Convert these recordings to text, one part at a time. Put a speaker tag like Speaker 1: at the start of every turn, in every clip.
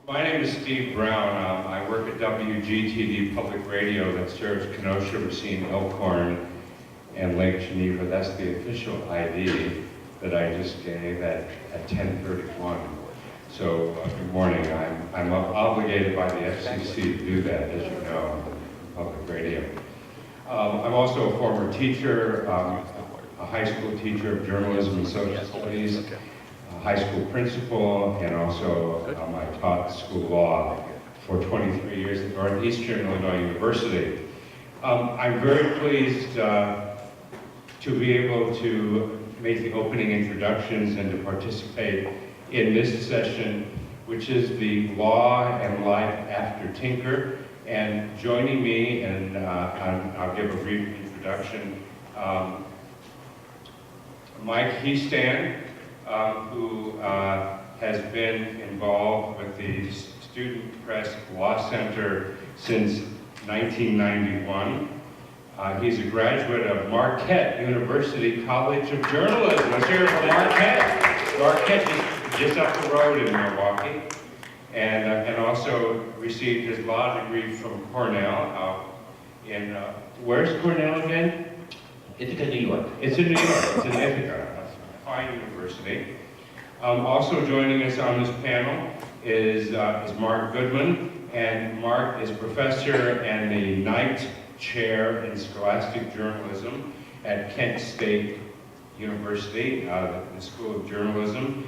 Speaker 1: My name is Steve Brown. I work at WGTV Public Radio that serves Kenosha, Racine, Elkhorn, and Lake Geneva. That's the official ID that I just gave at 10:31. So good morning. I'm obligated by the FCC to do that, as you know, on public radio. I'm also a former teacher, a high school teacher of journalism and social studies, a high school principal, and also I taught school law for 23 years at Northeastern Illinois University. I'm very pleased to be able to make the opening introductions and to participate in this session, which is the Law and Life After Tinker. And joining me, and I'll give a brief introduction, Mike Hiestand, who has been involved with the Student Press Law Center since 1991. He's a graduate of Marquette University College of Journalism. Let's hear it for Marquette. Marquette just up the road in Milwaukee. And also received his law degree from Cornell. Where's Cornell again?
Speaker 2: Ithaca, New York.
Speaker 1: It's in New York. It's in Ithaca, a fine university. Also joining us on this panel is Mark Goodman, and Mark is professor and the Knight Chair in Scholastic Journalism at Kent State University, the School of Journalism.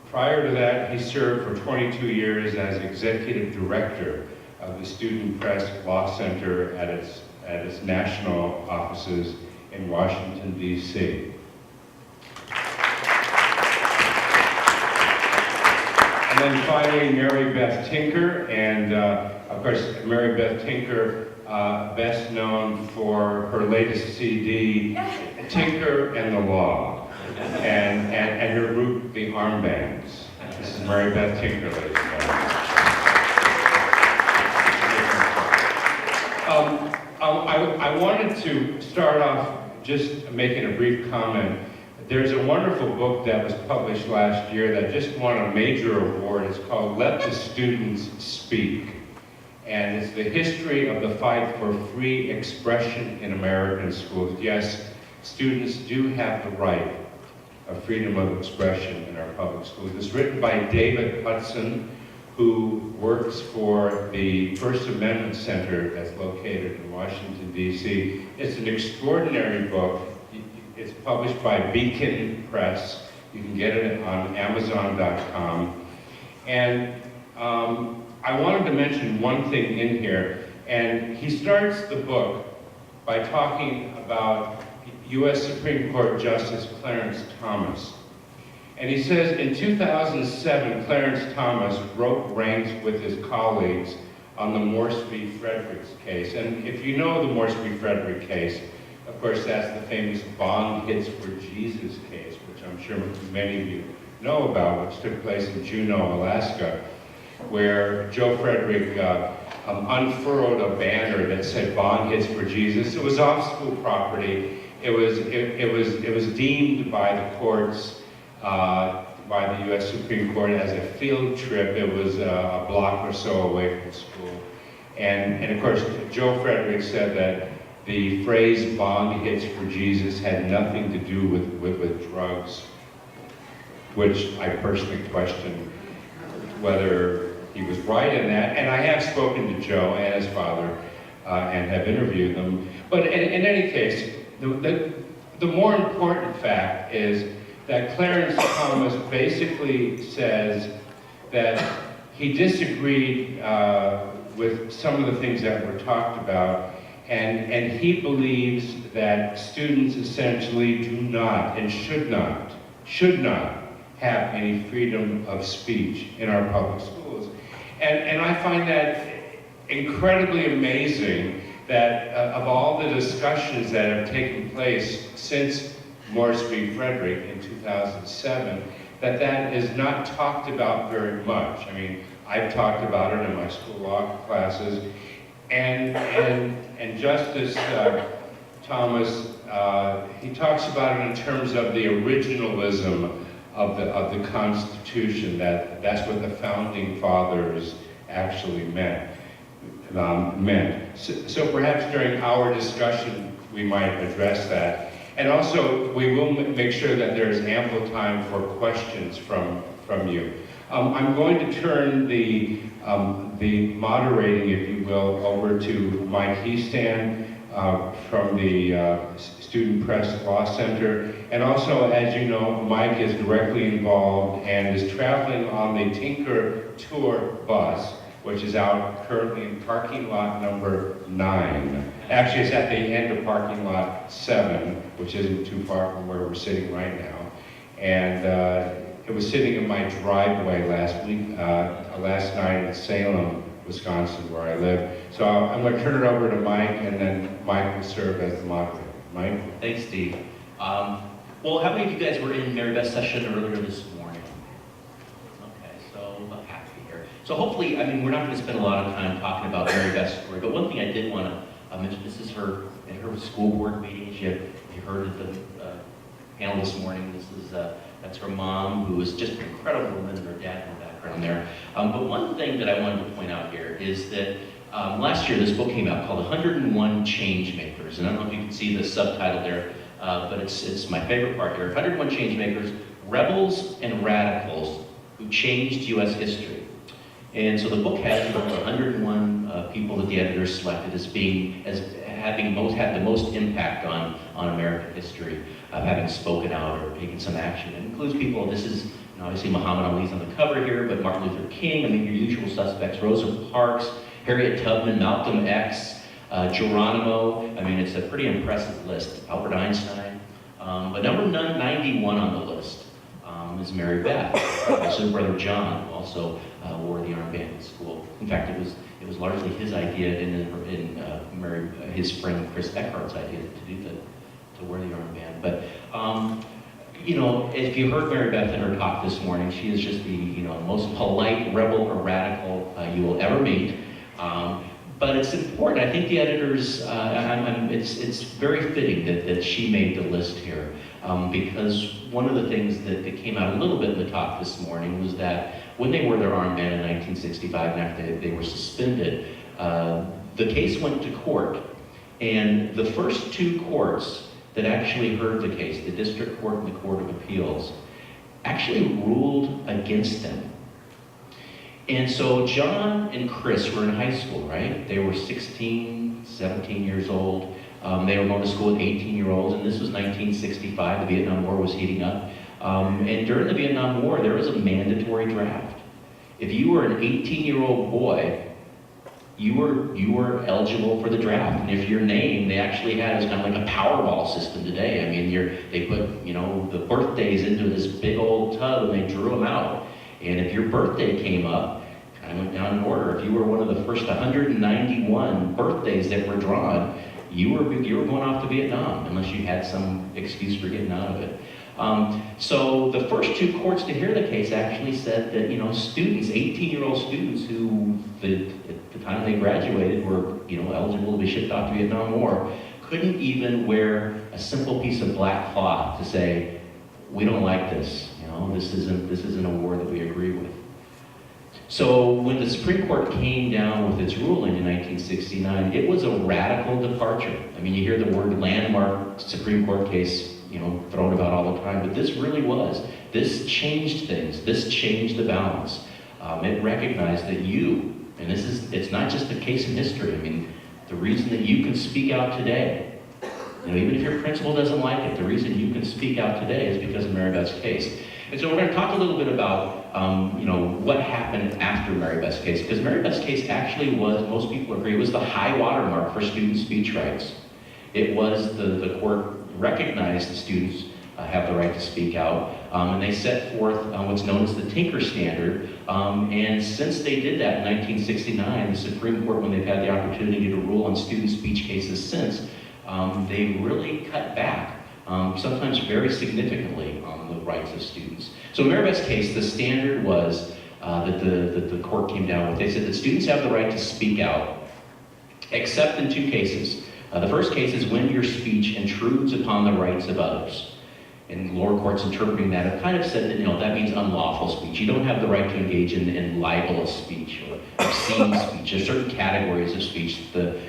Speaker 1: Prior to that, he served for 22 years as executive director of the Student Press Law Center at its national offices in Washington, D.C. And then finally, Mary Beth Tinker, and of course, Mary Beth Tinker, best known for her latest CD, Tinker and the Law, and her group, the Armbands. This is Mary Beth Tinker, ladies and gentlemen. I wanted to start off just making a brief comment. There's a wonderful book that was published last year that just won a major award. It's called Let the Students Speak. And it's the history of the fight for free expression in American schools. Yes, students do have the right of freedom of expression in our public schools. It's written by David Hudson, who works for the First Amendment Center that's located in Washington, D.C. It's an extraordinary book. It's published by Beacon Press. You can get it on Amazon.com. And I wanted to mention one thing in here, and he starts the book by talking about U.S. Supreme Court Justice Clarence Thomas. And he says, in 2007, Clarence Thomas broke ranks with his colleagues on the Morse v. Fredericks case. And if you know the Morse v. Frederick case, of course, that's the famous Bond Hits for Jesus case, which I'm sure many of you know about, which took place in Juneau, Alaska, where Joe Frederick unfurled a banner that said "Bond Hits for Jesus." It was off school property. It was deemed by the courts, by the U.S. Supreme Court, as a field trip. It was a block or so away from school, and of course Joe Frederick said that the phrase "Bond Hits for Jesus" had nothing to do with drugs, which I personally question whether he was right in that. And I have spoken to Joe and his father and have interviewed them. But in any case, the more important fact is that Clarence Thomas basically says that he disagreed with some of the things that were talked about, and he believes that students essentially do not and should not have any freedom of speech in our public schools. And I find that incredibly amazing that of all the discussions that have taken place since Morse v. Frederick in 2007, that is not talked about very much. I mean, I've talked about it in my school law classes, and Justice Thomas, he talks about it in terms of the originalism of the Constitution, that's what the founding fathers actually meant. So perhaps during our discussion we might address that. And also we will make sure that there's ample time for questions from you. I'm going to turn the moderating, if you will, over to Mike Hiestand from the Student Press Law Center. And also, as you know, Mike is directly involved and is traveling on the Tinker Tour bus, which is out currently in parking lot number 9. Actually, it's at the end of parking lot 7, which isn't too far from where we're sitting right now. And it was sitting in my driveway last night in Salem, Wisconsin, where I live. So I'm going to turn it over to Mike, and then Mike will serve as the moderator. Mike?
Speaker 2: Thanks, Steve. Well, how many of you guys were in Mary Beth's session earlier this morning? Okay, so about half of you here. So hopefully, I mean, we're not going to spend a lot of time talking about Mary Beth's story, but one thing I did want to mention, this is her school board meetings. You heard at the panel this morning. That's her mom, who is just an incredible woman, and her dad in the background there. But one thing that I wanted to point out here is that last year this book came out called 101 Changemakers, and I don't know if you can see the subtitle there, but it's my favorite part here. 101 Changemakers, Rebels and Radicals Who Changed U.S. History. And so the book has 101 people that the editor selected as having had the most impact on American history, having spoken out or taken some action. It includes people, this is, obviously Muhammad Ali's on the cover here, but Martin Luther King, I mean, your usual suspects, Rosa Parks, Harriet Tubman, Malcolm X, Geronimo. I mean, it's a pretty impressive list. Albert Einstein. But number 91 on the list is Mary Beth. Also, brother John also wore the armband in school. In fact, it was largely his idea and his friend Chris Eckhart's idea to wear the armband. But if you heard Mary Beth in her talk this morning, she is just the most polite rebel or radical you will ever meet. But it's important. I think the editors, it's very fitting that she made the list here, because one of the things that came out a little bit in the talk this morning was that when they wore their armband in 1965 and after they were suspended, the case went to court, and the first two courts that actually heard the case, the District Court and the Court of Appeals, actually ruled against them. And so John and Chris were in high school, right? They were 16, 17 years old. They were going to school with 18-year-olds, and this was 1965. The Vietnam War was heating up. And during the Vietnam War, there was a mandatory draft. If you were an 18-year-old boy, you were eligible for the draft. And if your name, they actually had, it was kind of like a Powerball system today. I mean, they put, the birthdays into this big old tub, and they drew them out. And if your birthday came up, kind of went down in order. If you were one of the first 191 birthdays that were drawn, you were going off to Vietnam, unless you had some excuse for getting out of it. So the first two courts to hear the case actually said that students, 18-year-old students who at the time they graduated were eligible to be shipped off to Vietnam War, couldn't even wear a simple piece of black cloth to say, we don't like this. This isn't a war that we agree with. So when the Supreme Court came down with its ruling in 1969, it was a radical departure. I mean, you hear the word landmark Supreme Court case, thrown about all the time, but this really was. This changed things. This changed the balance. It recognized that and it's not just a case in history. I mean, the reason that you can speak out today, even if your principal doesn't like it, the reason you can speak out today is because of Mary Beth's case. And so we're going to talk a little bit about, what happened after Mary Beth's case, because Mary Beth's case actually was, most people agree, was the high watermark for student speech rights. It was the court recognized the students have the right to speak out, and they set forth what's known as the Tinker Standard. And since they did that in 1969, the Supreme Court, when they've had the opportunity to rule on student speech cases since, they really cut back, sometimes very significantly, on the rights of students. So in Mary Beth's case, the standard was that the court came down with. They said that students have the right to speak out, except in two cases. The first case is when your speech intrudes upon the rights of others. and lower courts interpreting that have kind of said that, that means unlawful speech. You don't have the right to engage in libelous speech or obscene speech. There's certain categories of speech the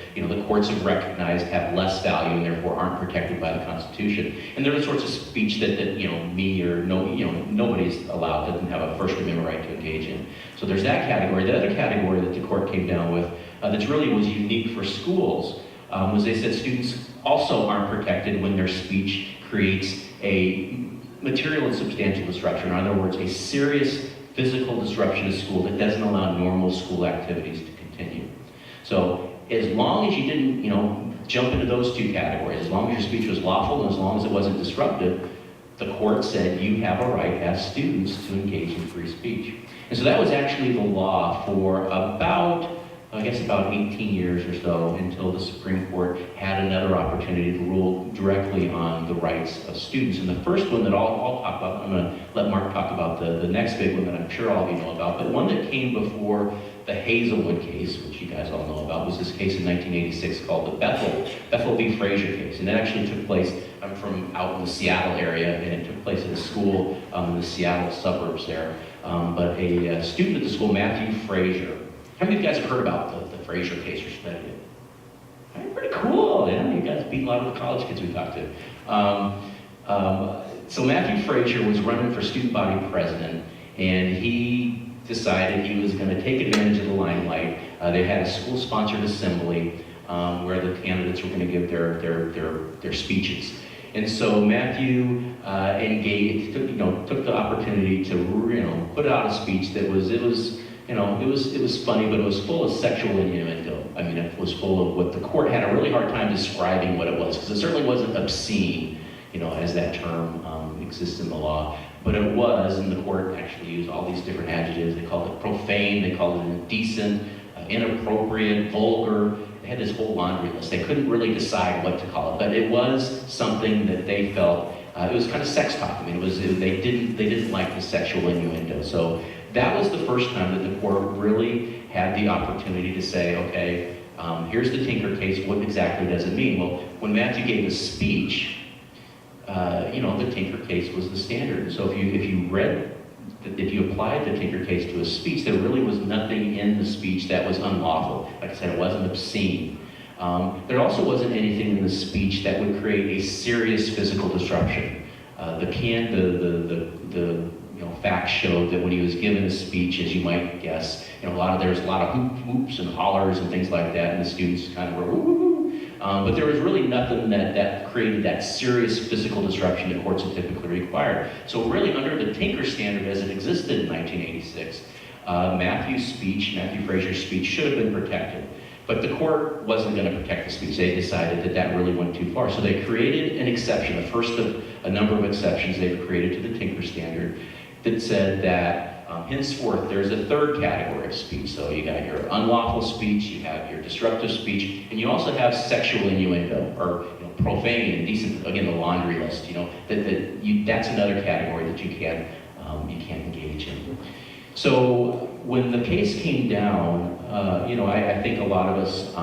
Speaker 2: courts have recognized have less value and therefore aren't protected by the Constitution. And there are sorts of speech that me or nobody's allowed, doesn't have a First Amendment right to engage in. So there's that category. The other category that the court came down with that's really was unique for schools was they said students also aren't protected when their speech creates a material and substantial disruption. In other words, a serious physical disruption to school that doesn't allow normal school activities to continue. So as long as you didn't, jump into those two categories, as long as your speech was lawful and as long as it wasn't disruptive, the court said you have a right as students to engage in free speech. And so that was actually the law for about 18 years or so until the Supreme Court had another opportunity to rule directly on the rights of students. And the first one that I'll talk about, I'm going to let Mark talk about the next big one that I'm sure all of you know about, but one that came before the Hazelwood case, which you guys all know about, was this case in 1986 called the Bethel v. Frazier case. And that actually took place, I'm from out in the Seattle area, and it took place at a school in the Seattle suburbs there. But a student at the school, Matthew Frazier. How many of you guys have heard about the Frazier case or studied it? Pretty cool, yeah. You guys beat a lot of the college kids we talked to. So Matthew Frazier was running for student body president, and he decided he was going to take advantage of the limelight. They had a school-sponsored assembly where the candidates were going to give their speeches. And so Matthew took the opportunity to put out a speech that it was funny, but it was full of sexual innuendo. I mean, it was full of what the court had a really hard time describing what it was, because it certainly wasn't obscene, as that term exists in the law. But it was, and the court actually used all these different adjectives. They called it profane, they called it indecent, inappropriate, vulgar. They had this whole laundry list. They couldn't really decide what to call it, but it was something that they felt, it was kind of sex talk. I mean, they didn't like the sexual innuendo. So that was the first time that the court really had the opportunity to say, okay, here's the Tinker case, what exactly does it mean? Well, when Matthew gave a speech, the Tinker case was the standard. So if you applied the Tinker case to a speech, there really was nothing in the speech that was unlawful. Like I said, it wasn't obscene. There also wasn't anything in the speech that would create a serious physical disruption. Facts showed that when he was given a speech, as you might guess, there was a lot of whoops and hollers and things like that, and the students kind of were woo woo woo. But there was really nothing that created that serious physical disruption that courts had typically required. So really, under the Tinker standard as it existed in 1986, Matthew Frazier's speech should have been protected. But the court wasn't going to protect the speech. They decided that really went too far. So they created an exception, the first of a number of exceptions they've created to the Tinker standard, that said that henceforth there's a third category of speech. So you got your unlawful speech, you have your disruptive speech, and you also have sexual innuendo, or profane, indecent, again, the laundry list. That's another category that you can't engage in. So when the case came down, I think a lot of us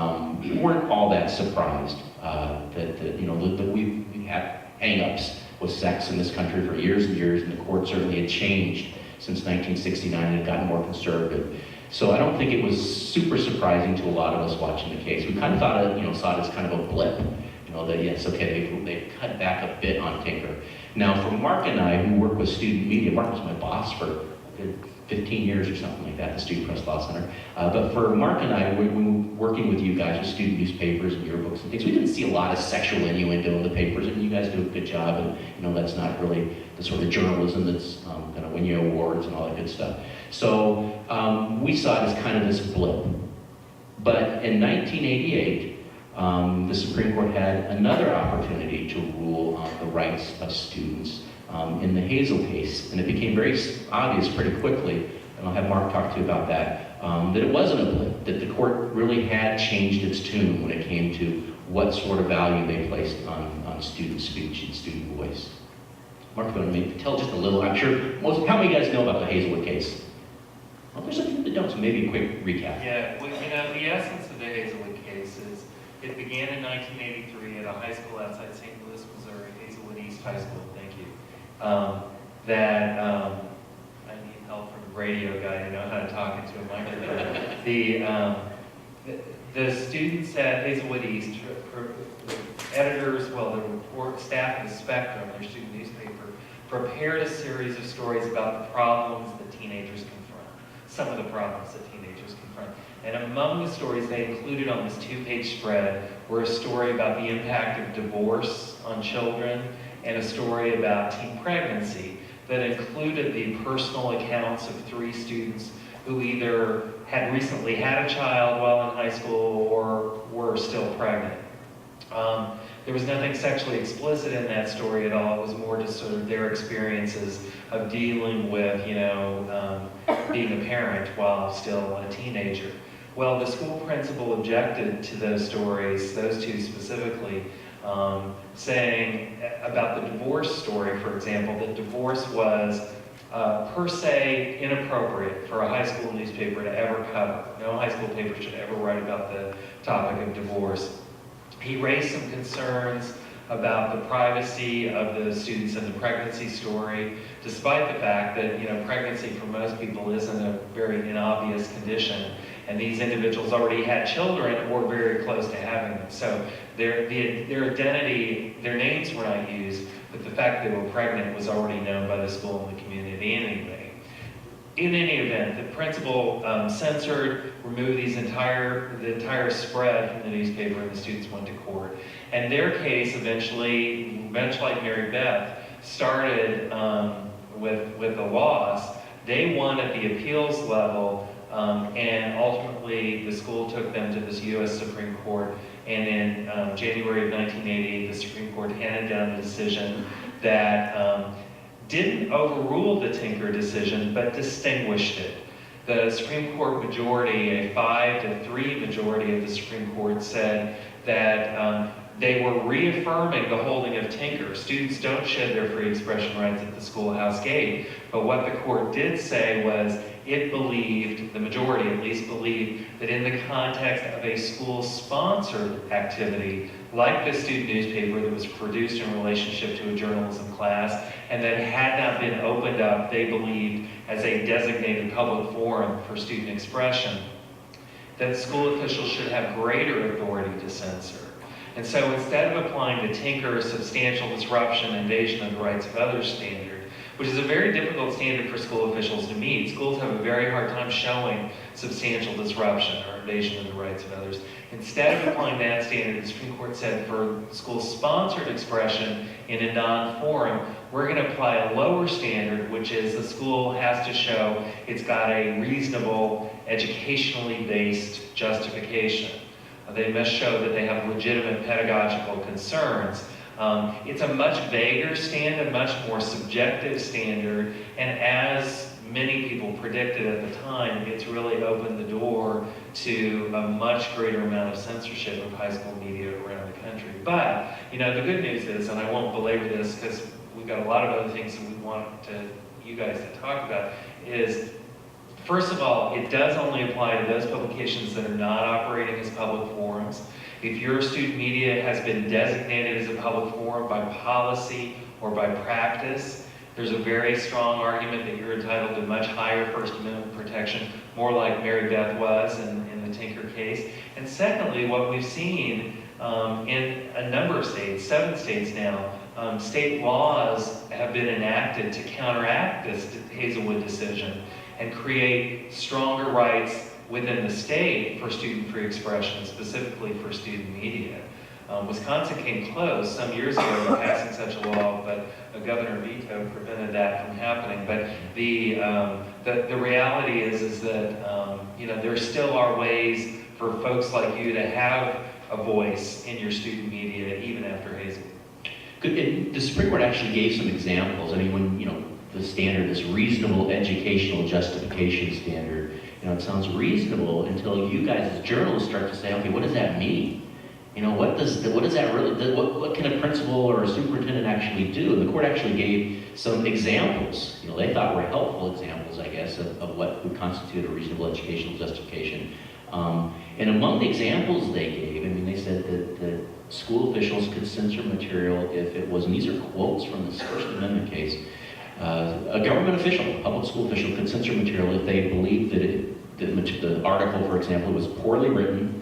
Speaker 2: weren't all that surprised that we've had hang-ups with sex in this country for years and years, and the court certainly had changed since 1969 and had gotten more conservative. So I don't think it was super surprising to a lot of us watching the case. We kind of saw it as kind of a blip, that yes, okay, they've cut back a bit on Tinker. Now for Mark and I, who work with student media, Mark was my boss for 15 years or something like that, the Student Press Law Center. But for Mark and I, when working with you guys with student newspapers and yearbooks and things, we didn't see a lot of sexual innuendo in the papers, and you guys do a good job, and that's not really the sort of journalism that's going to win you awards and all that good stuff. So we saw it as kind of this blip. But in 1988, the Supreme Court had another opportunity to rule on the rights of students in the Hazel case, and it became very obvious pretty quickly, and I'll have Mark talk to you about that, that it wasn't a blip, that the court really had changed its tune when it came to what sort of value they placed on student speech and student voice. Mark, you want to maybe tell just a little? I'm sure how many of you guys know about the Hazelwood case? Well, there's a few that don't, so maybe a quick recap.
Speaker 3: Yeah, well, the essence of the Hazelwood case is it began in 1983 at a high school outside St. Louis, Missouri, Hazelwood East High School, thank you. I need help from a radio guy to know how to talk into a microphone. The students at Hazelwood East, the editors, well, the report staff of the Spectrum, their student newspaper, prepared a series of stories about the problems that teenagers confront, some of the problems that teenagers confront. And among the stories they included on this 2-page spread were a story about the impact of divorce on children and a story about teen pregnancy that included the personal accounts of 3 students who either had recently had a child while in high school or were still pregnant. There was nothing sexually explicit in that story at all. It was more just sort of their experiences of dealing with, being a parent while still a teenager. Well, the school principal objected to those stories, those 2 specifically, saying about the divorce story, for example, that divorce was per se inappropriate for a high school newspaper to ever cover. No high school paper should ever write about the topic of divorce. He raised some concerns about the privacy of the students in the pregnancy story, despite the fact that pregnancy for most people isn't a very inobvious condition, and these individuals already had children or very close to having them. So their identity, their names were not used, but the fact they were pregnant was already known by the school and the community anyway. In any event, the principal censored, removed the entire spread from the newspaper, and the students went to court. And their case eventually, much like Mary Beth, started with a loss. They won at the appeals level, and ultimately the school took them to this U.S. Supreme Court. And in January of 1988, the Supreme Court handed down a decision that didn't overrule the Tinker decision, but distinguished it. The Supreme Court majority, a 5-3 majority of the Supreme Court, said that they were reaffirming the holding of Tinker. Students don't shed their free expression rights at the schoolhouse gate, but what the court did say was it believed, the majority at least believed, that in the context of a school-sponsored activity, like the student newspaper that was produced in relationship to a journalism class, and that had not been opened up, they believed, as a designated public forum for student expression, that school officials should have greater authority to censor. And so instead of applying the Tinker substantial disruption, invasion of the rights of others standard, which is a very difficult standard for school officials to meet. Schools have a very hard time showing substantial disruption or invasion of the rights of others. Instead of applying that standard, the Supreme Court said for school-sponsored expression in a non-forum, we're going to apply a lower standard, which is the school has to show it's got a reasonable, educationally based justification. They must show that they have legitimate pedagogical concerns. It's a much vaguer standard, a much more subjective standard, and as many people predicted at the time, it's really opened the door to a much greater amount of censorship of high school media around the country. But, the good news is, and I won't belabor this because we've got a lot of other things that we want you guys to talk about, is first of all, it does only apply to those publications that are not operating as public forums. If your student media has been designated as a public forum by policy or by practice, there's a very strong argument that you're entitled to much higher First Amendment protection, more like Mary Beth was in the Tinker case. And secondly, what we've seen in a number of states, 7 states now, state laws have been enacted to counteract this Hazelwood decision and create stronger rights within the state for student free expression, specifically for student media. Wisconsin came close some years ago to passing such a law, but a governor veto prevented that from happening. But the reality is that there still are ways for folks like you to have a voice in your student media even after Hazelwood.
Speaker 2: The Supreme Court actually gave some examples. I mean, when the standard, this reasonable educational justification standard, it sounds reasonable until you guys as journalists start to say, okay, what does that mean? What does that really, what can a principal or a superintendent actually do? And the court actually gave some examples, they thought were helpful examples, I guess, of what would constitute a reasonable educational justification. And among the examples they gave, they said that school officials could censor material if it was, and these are quotes from this First Amendment case, a government official, a public school official could censor material if they believed that the article, for example, was poorly written,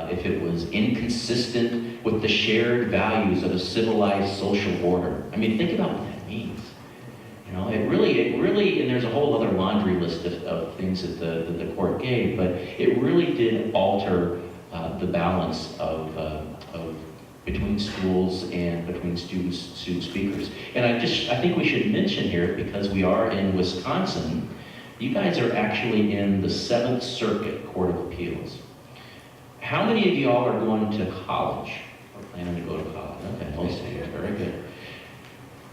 Speaker 2: if it was inconsistent with the shared values of a civilized social order. I mean, think about what that means. You know, it really, and there's a whole other laundry list of things that the court gave, but it really did alter the balance of between schools and between student speakers. And I think we should mention here, because we are in Wisconsin, you guys are actually in the 7th Circuit Court of Appeals. How many of y'all are going to college? Or planning to go to college? Okay, most of you, very good.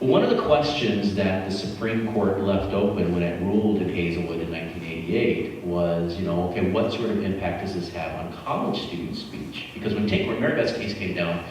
Speaker 2: One of the questions that the Supreme Court left open when it ruled in Hazelwood in 1988 was, you know, okay, what sort of impact does this have on college student speech? Because when Mary Beth's case came down,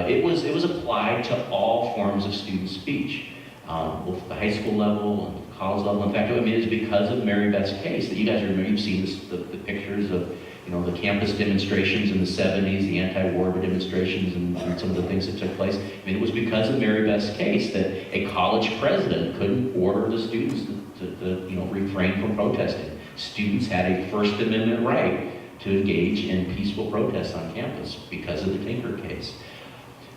Speaker 2: it was applied to all forms of student speech, both at the high school level and the college level. In fact, I mean, it's because of Mary Beth's case that you guys remember, you've seen the pictures of, you know, the campus demonstrations in the 70s, the anti-war demonstrations, and some of the things that took place. I mean, it was because of Mary Beth's case that a college president couldn't order the students to you know, refrain from protesting. Students had a First Amendment right to engage in peaceful protests on campus because of the Tinker case.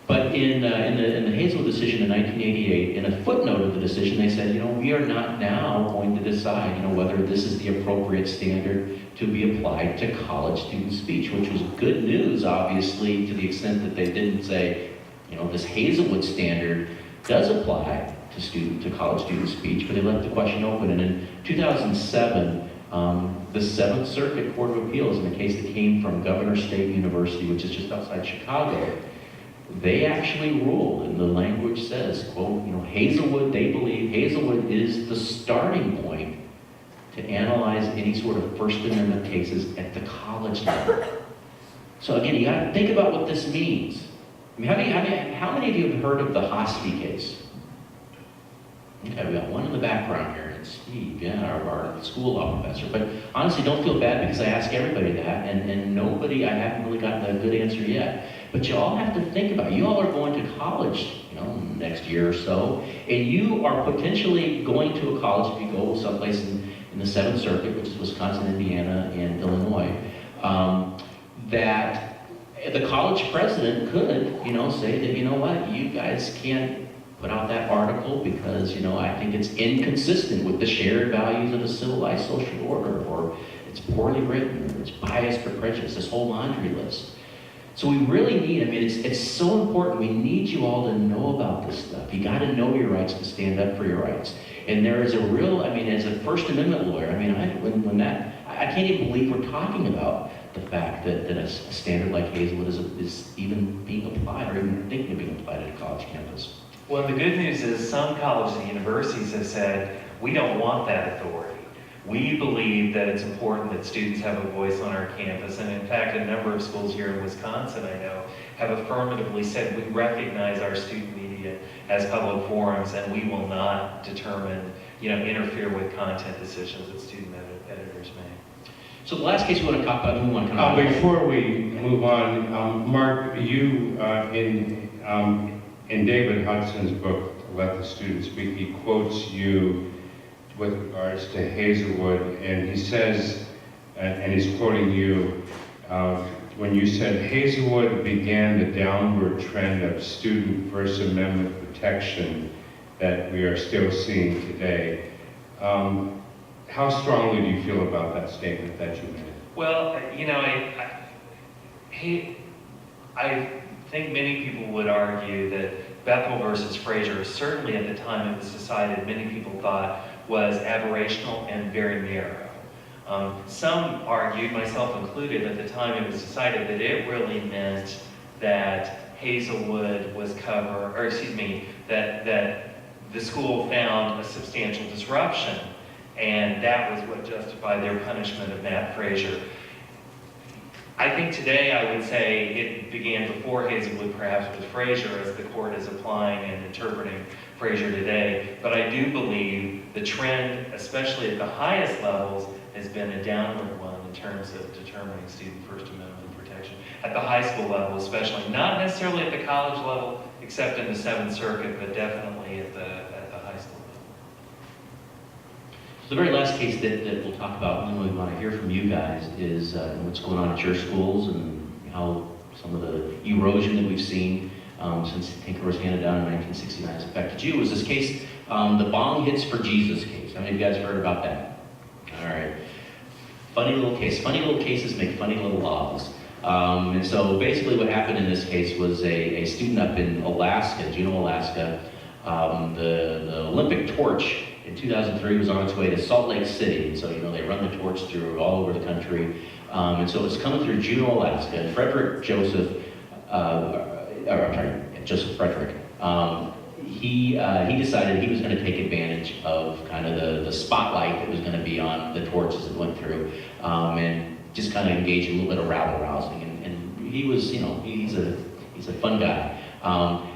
Speaker 2: But in the Hazelwood decision in 1988, in a footnote of the decision, they said, you know, we are not now going to decide, you know, whether this is the appropriate standard to be applied to college student speech, which was good news, obviously, to the extent that they didn't say, you know, this Hazelwood standard does apply to college student speech, but they left the question open. And in 2007, the 7th Circuit Court of Appeals, in a case that came from Governor State University, which is just outside Chicago, they actually ruled, and the language says, quote, you know, Hazelwood, they believe Hazelwood is the starting point to analyze any sort of First Amendment cases at the college level. So again, you gotta think about what this means. I mean, how many of you have heard of the Hosty case? Okay, we got one in the background here. It's Steve, yeah, our school law professor. But honestly, don't feel bad, because I ask everybody that, and nobody, I haven't really gotten a good answer yet. But you all have to think about it. You all are going to college, you know, next year or so, and you are potentially going to a college, if you go someplace in the 7th Circuit, which is Wisconsin, Indiana, and Illinois, that the college president could, you know, say that, you know what, you guys can't put out that article because, you know, I think it's inconsistent with the shared values of a civilized social order, or it's poorly written, or it's biased or prejudiced, this whole laundry list. So we really need, I mean, it's so important. We need you all to know about this stuff. You got to know your rights to stand up for your rights. And there is a real, I mean, as a First Amendment lawyer, I mean, I can't even believe we're talking about the fact that a standard like Hazelwood is even being applied, or even thinking of being applied at a college campus.
Speaker 3: Well, the good news is some colleges and universities have said, we don't want that authority. We believe that it's important that students have a voice on our campus, and in fact, a number of schools here in Wisconsin, I know, have affirmatively said we recognize our student media as public forums, and we will not determine, you know, interfere with content decisions that student editors make.
Speaker 2: So the last case we want to talk about, we want to come
Speaker 1: Before we move on, Mark, you in David Hudson's book, Let the Student Speak, he quotes you with regards to Hazelwood, and he says, and he's quoting you, when you said Hazelwood began the downward trend of student First Amendment protection that we are still seeing today. How strongly do you feel about that statement that you made?
Speaker 3: Well, you know, I think many people would argue that Bethel versus Frazier, certainly at the time it was decided, many people thought was aberrational and very narrow. Some argued, myself included, at the time it was decided that it really meant that Hazelwood was that the school found a substantial disruption, and that was what justified their punishment of Matt Frazier. I think today I would say it began before Hazelwood, perhaps with Frazier, as the court is applying and interpreting Frazier today. But I do believe the trend, especially at the highest levels, has been a downward one in terms of determining student First Amendment protection at the high school level, especially. Not necessarily at the college level, except in the Seventh Circuit, but definitely at the high school level.
Speaker 2: So the very last case that we'll talk about, and we want to hear from you guys, is what's going on at your schools and how some of the erosion that we've seen since Tinker was handed down in 1969 has affected you. Was this case, the Bong Hits for Jesus case? How many of you guys heard about that? All right. Funny little case. Funny little cases make funny little laws. And so basically what happened in this case was a student up in Alaska, Juneau, Alaska. The Olympic torch in 2003 was on its way to Salt Lake City. And so, you know, they run the torch through all over the country. And so it's coming through Juneau, Alaska. And Joseph Frederick, he decided he was going to take advantage of kind of the spotlight that was going to be on the torch as it went through, and just kind of engage in a little bit of rabble rousing. And he was, you know, he's a fun guy.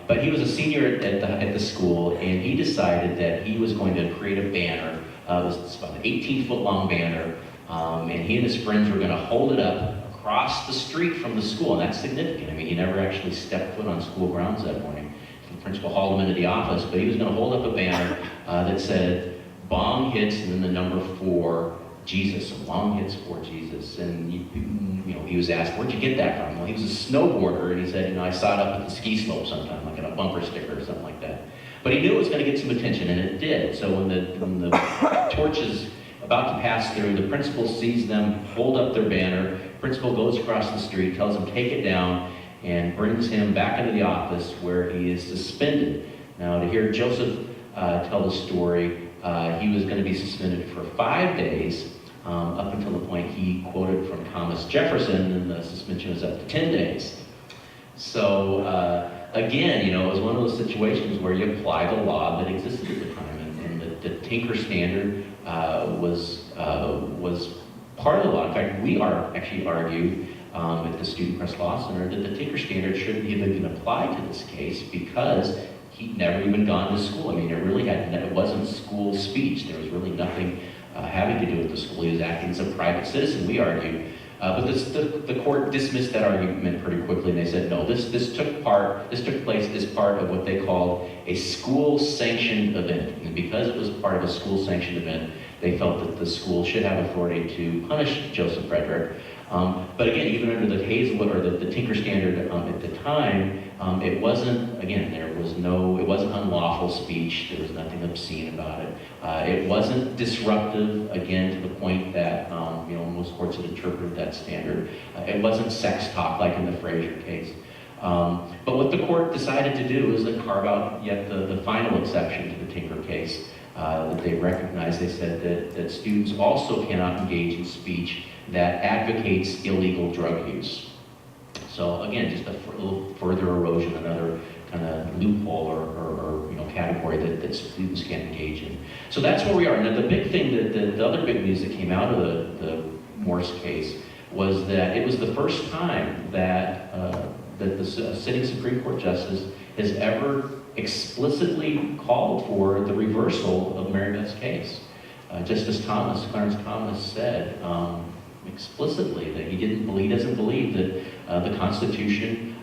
Speaker 2: But he was a senior at the school, and he decided that he was going to create a banner. It was about an 18-foot long banner, and he and his friends were going to hold it up across the street from the school, and that's significant. I mean, he never actually stepped foot on school grounds that morning. The principal hauled him into the office, but he was going to hold up a banner that said, "Bong hits," and then the number 4, Jesus. So Bong hits for Jesus. And you know, he was asked, "Where'd you get that from?" Well, he was a snowboarder, and he said, "You know, I saw it up at the ski slope sometime, like on a bumper sticker or something like that." But he knew it was going to get some attention, and it did. So when the torch is about to pass through, the principal sees them hold up their banner. Principal goes across the street, tells him take it down, and brings him back into the office where he is suspended. Now, to hear Joseph tell the story, he was going to be suspended for 5 days, up until the point he quoted from Thomas Jefferson, and the suspension was up to 10 days. So, again, you know, it was one of those situations where you apply the law that existed at the time, and the Tinker standard was part of the law. In fact, we actually argued at the Student Press Law Center that the Tinker standard shouldn't even been applied to this case because he'd never even gone to school. I mean, it wasn't school speech. There was really nothing having to do with the school. He was acting as a private citizen, we argued. But the court dismissed that argument pretty quickly, and they said, no, this took place as part of what they called a school-sanctioned event. And because it was part of a school-sanctioned event, they felt that the school should have authority to punish Joseph Frederick. But again, even under the Hazelwood or the Tinker standard at the time, it wasn't, again, it wasn't unlawful speech. There was nothing obscene about it. It wasn't disruptive, again, to the point that, you know, most courts had interpreted that standard. It wasn't sex talk like in the Frazier case. But what the court decided to do is to carve out yet the final exception to the Tinker case that they recognized. They said that students also cannot engage in speech that advocates illegal drug use. So again, just a little further erosion, another kind of loophole or you know, category that students can't engage in. So that's where we are. Now the big thing, the other big news that came out of the Morse case was that it was the first time that the sitting Supreme Court justice has ever explicitly called for the reversal of Mary Beth's case. Justice Clarence Thomas said explicitly that he doesn't believe that the Constitution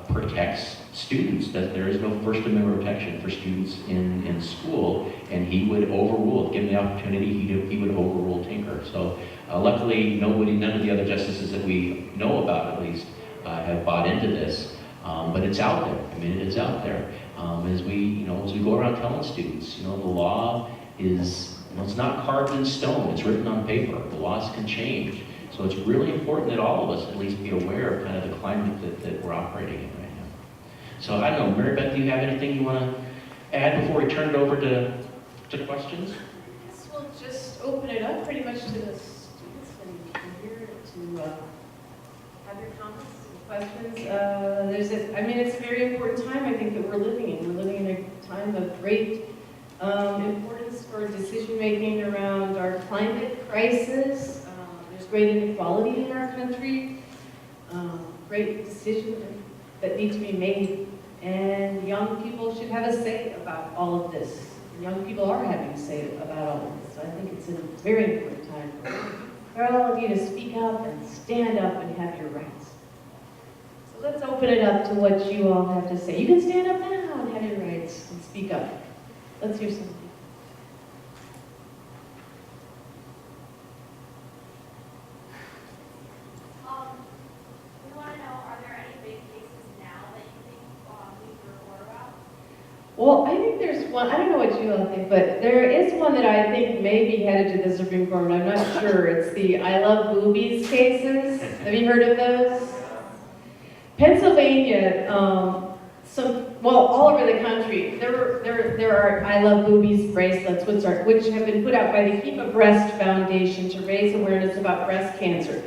Speaker 2: protects students, that there is no First Amendment protection for students in school, and he would overrule, given the opportunity, he would overrule Tinker. So luckily, none of the other justices that we know about, at least, have bought into this. But it's out there. I mean, it's out there. As we go around telling students, the law is, it's not carved in stone. It's written on paper. The laws can change. So it's really important that all of us at least be aware of kind of the climate that we're operating in right now. So I don't know, Mary Beth, do you have anything you want to add before we turn it over to questions?
Speaker 4: Yes, we'll just open it up pretty much to the students and here to have your comments and questions. It's a very important time, I think, that we're living in. We're living in a time of great importance for decision-making around our climate crisis. There's great inequality in our country, great decisions that need to be made, and young people should have a say about all of this. Young people are having a say about all of this. So I think it's a very important time for for all of you to speak up and stand up and have your rights. So let's open it up to what you all have to say. You can stand up now and have your rights and speak up. Let's hear something.
Speaker 5: We want to know, are there any big cases now that you think we should report about?
Speaker 4: Well, I think there's one, I don't know what you all think, but there is one that I think may be headed to the Supreme Court, I'm not sure. It's the I Love Boobies cases. Have you heard of those? Pennsylvania, all over the country, there are I Love Boobies bracelets, which have been put out by the Keep a Breast Foundation to raise awareness about breast cancer.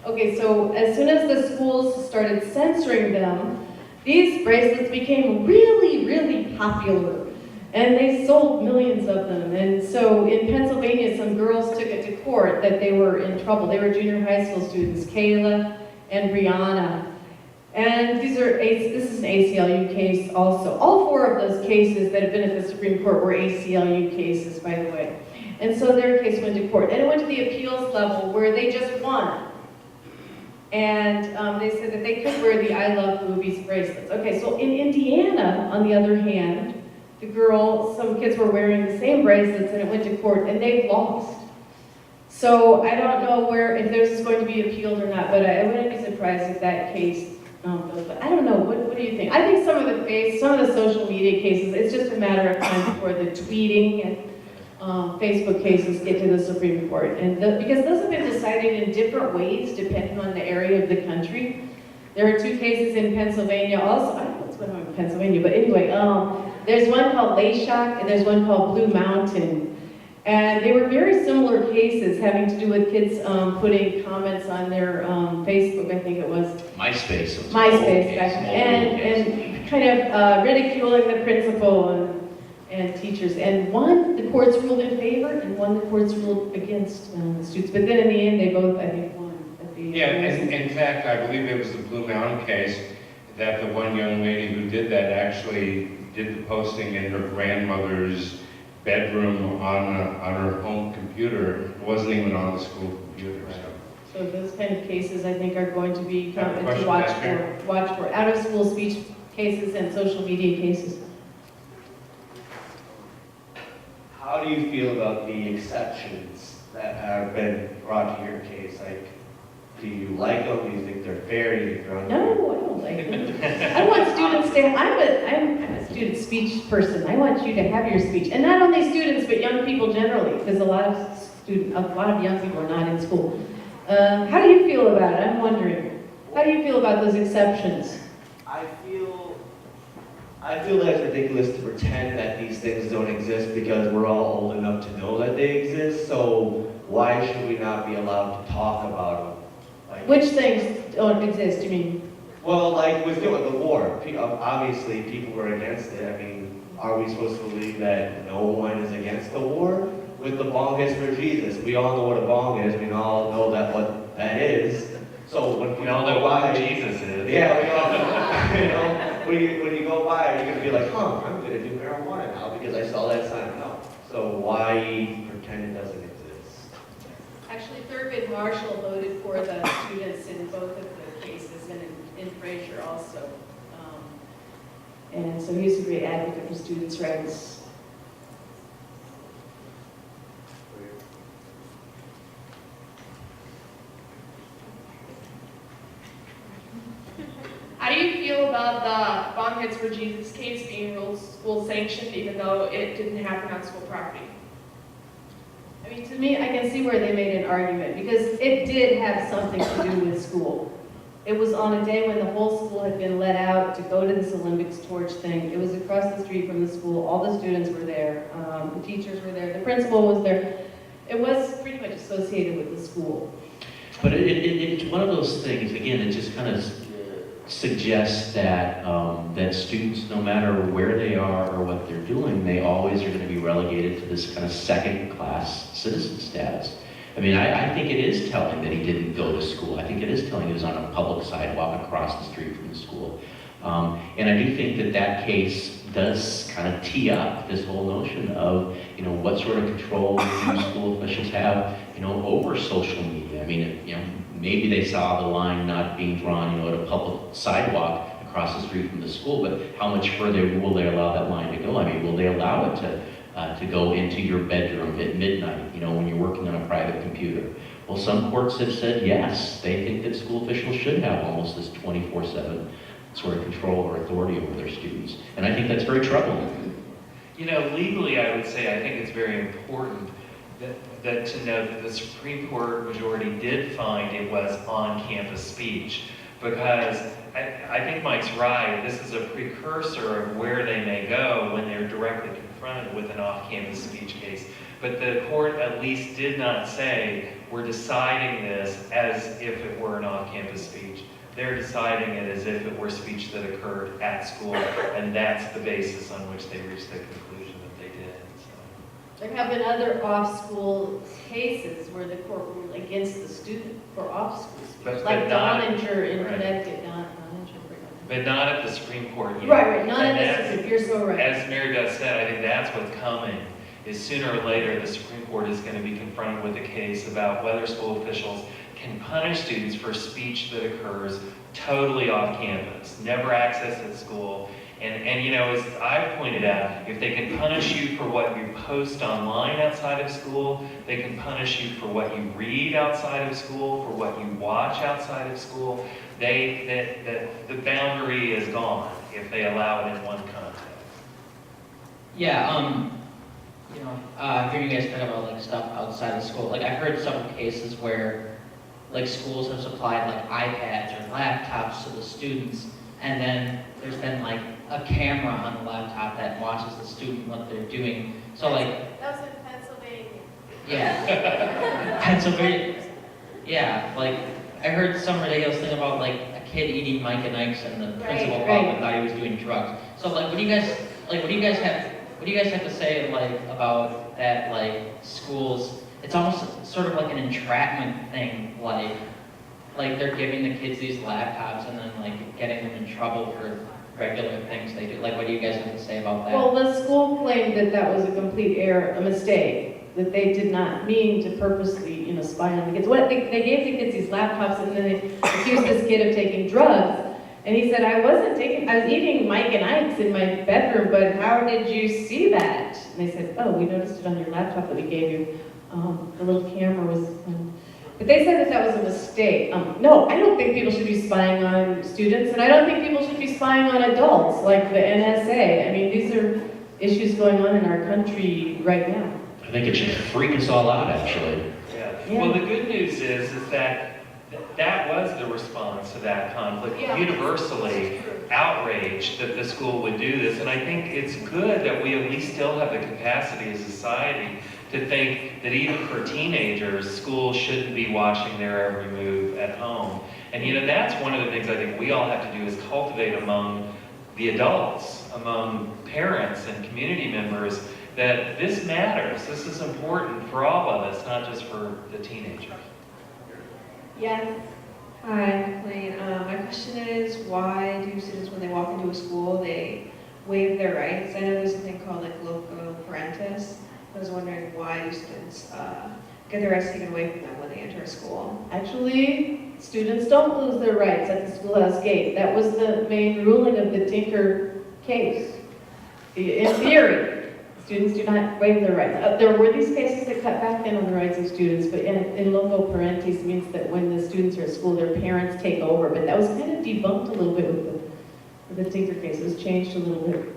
Speaker 4: Okay, so as soon as the schools started censoring them, these bracelets became really, really popular, and they sold millions of them. And so in Pennsylvania, some girls took it to court that they were in trouble. They were junior high school students, Kayla and Brianna. And this is an ACLU case also. All four of those cases that have been at the Supreme Court were ACLU cases, by the way. And so their case went to court. And it went to the appeals level where they just won. And they said that they could wear the I Love Boobies bracelets. Okay, so in Indiana, on the other hand, some kids were wearing the same bracelets and it went to court and they lost. So I don't know if this is going to be appealed or not, but I wouldn't be surprised if that case goes. But I don't know, what do you think? I think some of the social media cases, it's just a matter of time before the tweeting and Facebook cases get to the Supreme Court. And because those have been decided in different ways depending on the area of the country. There are two cases in Pennsylvania also. I don't know what's going on in Pennsylvania, but anyway, there's one called Layshock and there's one called Blue Mountain. And they were very similar cases having to do with kids putting comments on their Facebook, I think it was.
Speaker 2: MySpace.
Speaker 4: And kind of ridiculing the principal and teachers. And one, the courts ruled in favor, and one, the courts ruled against the students. But then in the end, they both, I think, won.
Speaker 1: Yeah, and in fact, I believe it was the Blue Mountain case that the one young lady who did that actually did the posting in her grandmother's bedroom on her home computer. It wasn't even on the school computer.
Speaker 4: So those kind of cases, I think, are going to be
Speaker 1: Have a
Speaker 4: to watch for out-of-school speech cases and social media cases.
Speaker 6: How do you feel about the exceptions that have been brought to your case? Like, do you like them? Do you think they're fair? Do you think they're unfair?
Speaker 4: No, I don't like them. I want students to, I'm a student speech person. I want you to have your speech. And not only students, but young people generally, because a lot of young people are not in school. How do you feel about it? I'm wondering. How do you feel about those exceptions?
Speaker 6: I feel that it's ridiculous to pretend that these things don't exist because we're all old enough to know that they exist. So why should we not be allowed to talk about them? Like,
Speaker 4: Which things don't exist, you mean?
Speaker 6: well, like with the war, obviously people were against it. I mean, are we supposed to believe that no one is against the war? With the bong hits for Jesus, we all know what a bong is. We all know what that is. So when
Speaker 3: We all know what Jesus is.
Speaker 6: yeah, we all know. You know, when you go by, you're gonna be like, huh, I'm gonna do marijuana now because I saw that sign. No. So why pretend it doesn't exist?
Speaker 4: Actually, Thurgood Marshall voted for the students in both of the cases and in Frazier also. And so he's a great advocate for students' rights.
Speaker 7: How do you feel about the Bong Hits for Jesus case being ruled school sanctioned even though it didn't happen on school property?
Speaker 4: I mean, to me, I can see where they made an argument because it did have something to do with school. It was on a day when the whole school had been let out to go to this Olympics torch thing. It was across the street from the school. All the students were there. The teachers were there. The principal was there. It was pretty much associated with the school.
Speaker 2: But it's one of those things, again, it just kind of suggests that that students, no matter where they are or what they're doing, they always are going to be relegated to this kind of second-class citizen status. I mean, I think it is telling that he didn't go to school. I think it is telling he was on a public sidewalk across the street from the school. And I do think that that case does kind of tee up this whole notion of, what sort of control do school officials have, over social media mean, you know, maybe they saw the line not being drawn, you know, at a public sidewalk across the street from the school, but how much further will they allow that line to go? I mean, will they allow it to go into your bedroom at midnight, you know, when you're working on a private computer? Well, some courts have said yes, they think that school officials should have almost this 24/7 sort of control or authority over their students. And I think that's very troubling.
Speaker 3: You know, legally, I would say I think it's very important that to note that the Supreme Court majority did find it was on-campus speech, because I think Mike's right. This is a precursor of where they may go when they're directly confronted with an off-campus speech case. But the court at least did not say, we're deciding this as if it were an off-campus speech. They're deciding it as if it were speech that occurred at school, and that's the basis on which they reached the conclusion that they did. So.
Speaker 4: There have been other off-school cases where the court ruled against the student for off-school speech, like Doninger in Connecticut,
Speaker 3: But not at the Supreme Court yet.
Speaker 4: Right, not at the Supreme, you're so right.
Speaker 3: As Mary Beth said, I think that's what's coming, is sooner or later the Supreme Court is going to be confronted with a case about whether school officials can punish students for speech that occurs totally off campus, never accessed at school. And you know, as I've pointed out, if they can punish you for what you post online outside of school, they can punish you for what you read outside of school, for what you watch outside of school. The boundary is gone if they allow it in one context.
Speaker 8: Yeah, you know, I hear you guys talk about like stuff outside of school. Like I've heard some cases where like schools have supplied like iPads or laptops to the students, and then there's been like a camera on the laptop that watches the student what they're doing. So like
Speaker 5: That was in Pennsylvania.
Speaker 8: yeah, Pennsylvania. Yeah, like I heard some ridiculous thing about like a kid eating Mike and Ike's and the principal called and thought he was doing drugs. So like, what do you guys have to say like about that? Like schools, it's almost sort of like an entrapment thing. Like they're giving the kids these laptops and then like getting them in trouble for regular things they do. Like, what do you guys have to say about that?
Speaker 4: Well, the school claimed that that was a complete error, a mistake, that they did not mean to purposely, you know, spy on the kids. What they gave the kids these laptops, and then they accused this kid of taking drugs. And he said, I was eating Mike and Ike's in my bedroom, but how did you see that? And they said, oh, we noticed it on your laptop that we gave you. The little camera was. But they said that that was a mistake. No, I don't think people should be spying on students, and I don't think people should be spying on adults like the NSA. I mean, these are issues going on in our country right now.
Speaker 2: I think it should freak us all out, actually.
Speaker 3: Yeah. Well, the good news is that that was the response to that conflict.
Speaker 4: Yeah.
Speaker 3: Universally outraged that the school would do this, and I think it's good that we at least still have the capacity as a society to think that even for teenagers, schools shouldn't be watching their every move at home. And you know, that's one of the things I think we all have to do is cultivate among the adults, among parents and community members, that this matters. This is important for all of us, not just for the teenagers.
Speaker 4: Yes.
Speaker 9: Hi, Blaine. My question is, why do students, when they walk into a school, they waive their rights? I know there's something called like loco parentis. I was wondering, why do students get their rights taken away from them when they enter a school?
Speaker 4: Actually, students don't lose their rights at the schoolhouse gate. That was the main ruling of the Tinker case. In theory, students do not waive their rights. There were these cases that cut back in on the rights of students, but in loco parentis means that when the students are at school, their parents take over. But that was kind of debunked a little bit with the Tinker case. It was changed a little bit.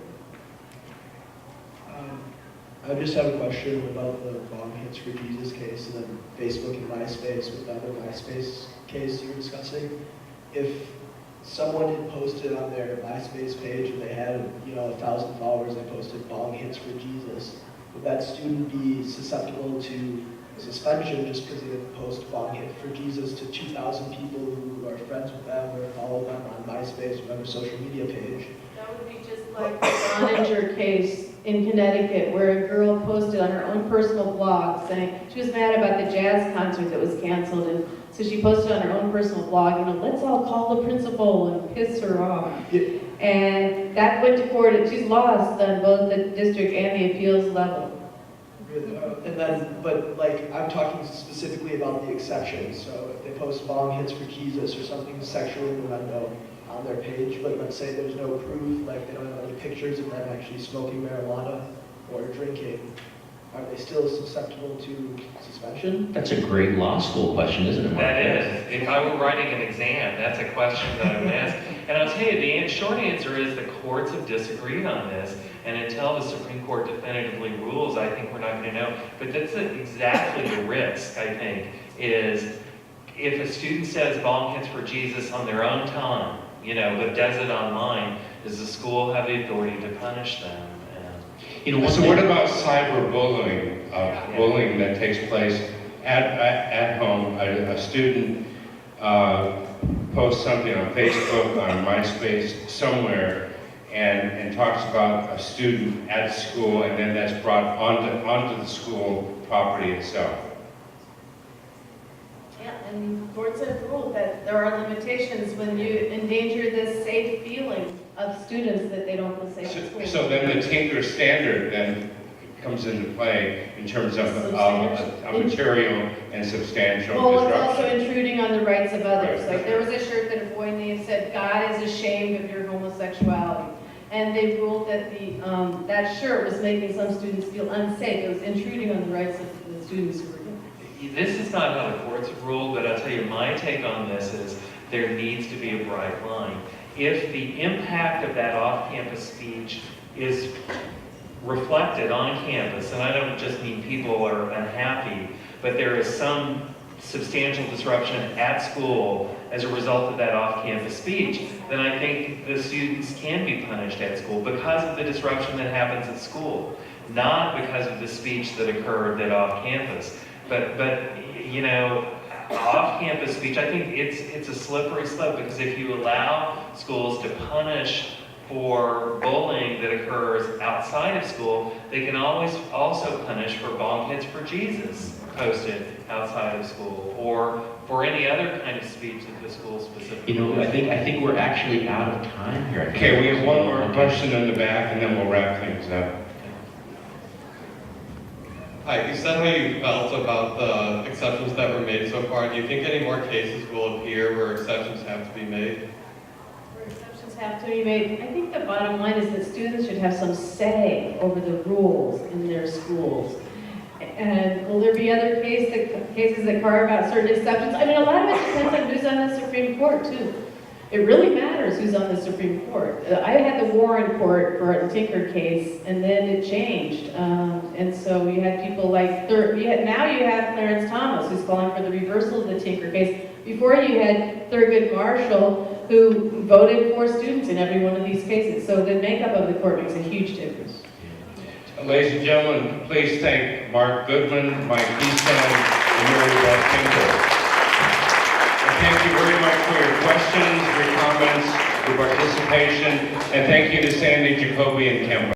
Speaker 10: I just have a question about the Bong Hits for Jesus case and then Facebook and MySpace with the other MySpace case you were discussing. If someone had posted on their MySpace page and they had, 1,000 followers, they posted Bong Hits for Jesus, would that student be susceptible to suspension just because they didn't post Bong Hit for Jesus to 2,000 people who are friends with them or follow them on MySpace or other social media page?
Speaker 4: That would be just like the Doninger case in Connecticut, where a girl posted on her own personal blog saying she was mad about the jazz concert that was canceled, and so she posted on her own personal blog, let's all call the principal and piss her off.
Speaker 10: Yeah.
Speaker 4: And that went to court, and she's lost on both the district and the appeals level.
Speaker 10: And then, but like, I'm talking specifically about the exceptions. So if they post bong hits for Jesus or something sexually innuendo on their page, but let's say there's no proof, like they don't have any pictures of them actually smoking marijuana or drinking, are they still susceptible to suspension?
Speaker 2: That's a great law school question, isn't it, Mark?
Speaker 3: That is. If I were writing an exam, that's a question that I would ask. And I'll tell you, the short answer is the courts have disagreed on this, and until the Supreme Court definitively rules, I think we're not going to know. But that's exactly the risk, I think, is if a student says bong hits for Jesus on their own time, but does it online, does the school have the authority to punish them?
Speaker 1: So what about cyberbullying, bullying that takes place at home? A student posts something on Facebook, on MySpace, somewhere, and talks about a student at school, and then that's brought onto the school property itself.
Speaker 4: Yeah, and courts have ruled that there are limitations when you endanger this safe feeling of students that they don't feel safe at school.
Speaker 1: So then the Tinker standard then comes into play in terms of a material and substantial
Speaker 4: Well, it's
Speaker 1: disruption.
Speaker 4: also intruding on the rights of others.
Speaker 1: Right.
Speaker 4: Like there was a shirt that a boy named said, "God is ashamed of your homosexuality." And they ruled that that shirt was making some students feel unsafe. It was intruding on the rights of the students who were doing it.
Speaker 3: This is not how the courts have ruled, but I'll tell you, my take on this is there needs to be a bright line. If the impact of that off-campus speech is reflected on campus, and I don't just mean people are unhappy, but there is some substantial disruption at school as a result of that off-campus speech, then I think the students can be punished at school because of the disruption that happens at school, not because of the speech that occurred at off-campus. But off-campus speech, I think it's a slippery slope, because if you allow schools to punish for bullying that occurs outside of school, they can always also punish for bong hits for Jesus posted outside of school, or for any other kind of speech that the school specifically.
Speaker 2: I think we're actually out of time here.
Speaker 1: Okay, we have one more question in the back, and then we'll wrap things up.
Speaker 11: Hi, you said how you felt about the exceptions that were made so far. Do you think any more cases will appear where exceptions have to be made?
Speaker 4: Where exceptions have to be made. I think the bottom line is that students should have some say over the rules in their schools. And will there be other cases that carve out certain exceptions? I mean, a lot of it depends on who's on the Supreme Court, too. It really matters who's on the Supreme Court. I had the Warren Court for a Tinker case, and then it changed. And so you had people like, now you have Clarence Thomas, who's calling for the reversal of the Tinker case. Before you had Thurgood Marshall, who voted for students in every one of these cases. So the makeup of the court makes a huge difference.
Speaker 1: Ladies and gentlemen, please thank Mark Goodman, Mike Hiestand, and Mary Beth Tinker. And thank you very much for your questions, your comments, your participation, and thank you to Sandy, Jacoby, and Kemba.